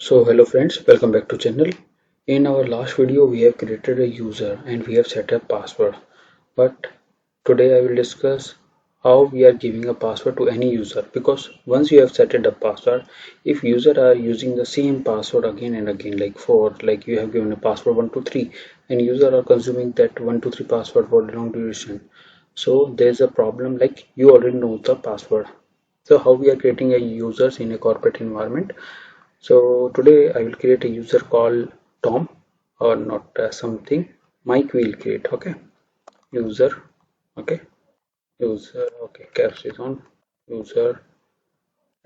So hello friends, welcome back to channel. In our last video we have created a user and we have set a password. But today I will discuss how we are giving a password to any user, because once you have set a password, if user are using the same password again and again, like you have given a password 123 and user are consuming that 123 password for long duration. So there is a problem, like you already know the password. So how we are creating a users in a corporate environment? So today I will create a user called Tom, or not something. Mike will create. Okay, user. Okay, user. Okay, caps is on. User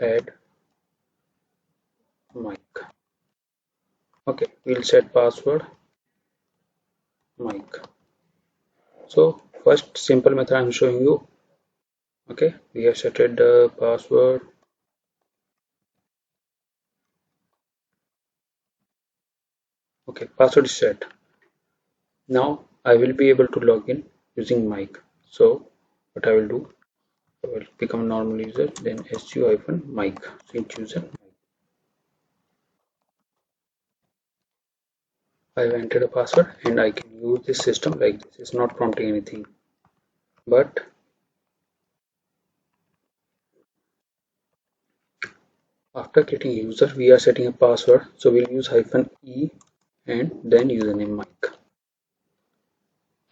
add Mike. Okay, we'll set password Mike. So first simple method I'm showing you. Okay, we have set the password. Okay, password is set. Now I will be able to log in using Mike. So what I will do, I will become a normal user, then su-Mike, switch user. I've entered a password and I can use this system like this. It's not prompting anything. But after creating a user, we are setting a password. So we'll use -e and then username Mike.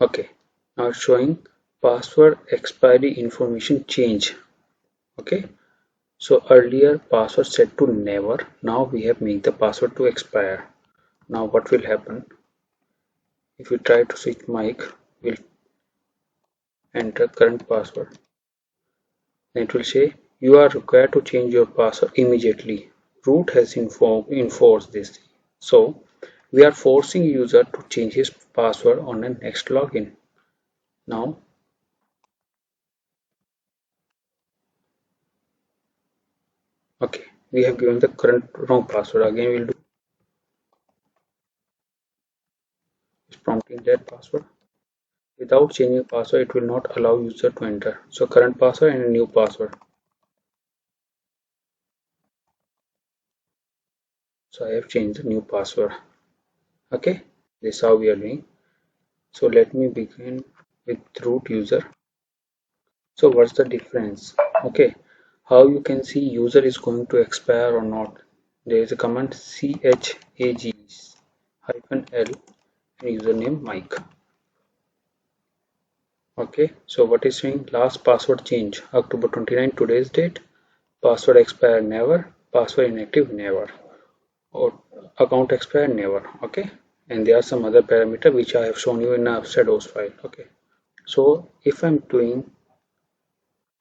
Okay. Now it's showing password expiry information change. Okay. So earlier password set to never. Now we have made the password to expire. Now what will happen? If we try to switch Mike, we'll enter current password. Then it will say you are required to change your password immediately. Root has enforced this. So we are forcing user to change his password on the next login. Now, okay, we have given the current wrong password. Again, we'll do is prompting that password. Without changing password, it will not allow user to enter. So current password and a new password. So I have changed the new password. Okay, this is how we are doing. So let me begin with root user. So what's the difference? Okay, how you can see user is going to expire or not? There is a command chag -l and username Mike. Okay, so what is saying? Last password change October 29, today's date. Password expire never. Password inactive never. Or account expire never. Okay, and there are some other parameter which I have shown you in a shadows file. Okay, so if I'm doing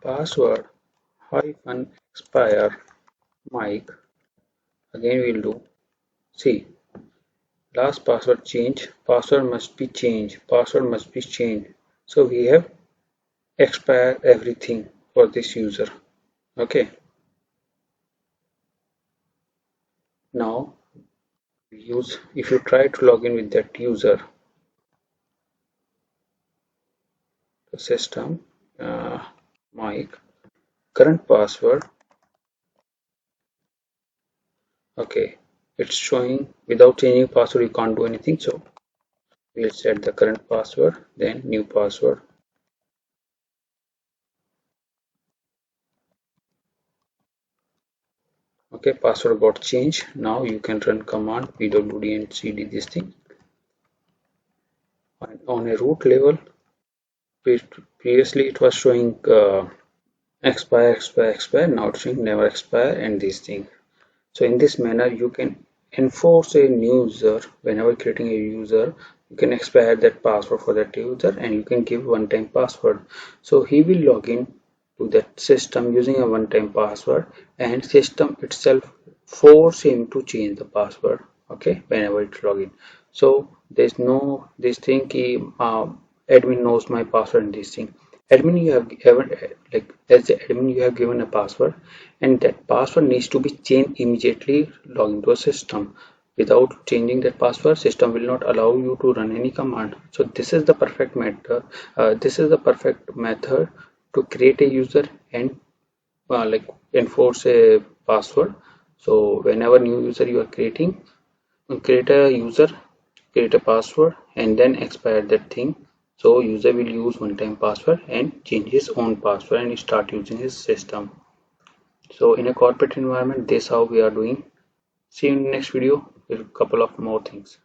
password -expire Mike, again we'll do, see, last password change, password must be changed, password must be changed. So we have expire everything for this user. Okay, now we use, if you try to log in with that user, the system, Mike, current password. Okay, it's showing without changing password you can't do anything. So we'll set the current password, then new password. Okay, password got changed. Now you can run command pwd and cd this thing. And on a root level, previously it was showing expire. Now it's showing never expire and this thing. So in this manner you can enforce a new user. Whenever creating a user, you can expire that password for that user and you can give one-time password. So he will log in to that system using a one-time password, and system itself force him to change the password. Okay, whenever it's login. So there's no this thing ki, admin knows my password and this thing. Admin, you have ever, like as the admin you have given a password and that password needs to be changed immediately. Log into a system. Without changing that password, system will not allow you to run any command. So this is the perfect method. This is the perfect method to create a user and like enforce a password. So whenever new user you are creating, create a user, create a password, and then expire that thing. So user will use one time password and change his own password and start using his system. So in a corporate environment, this is how we are doing. See you in the next video with a couple of more things.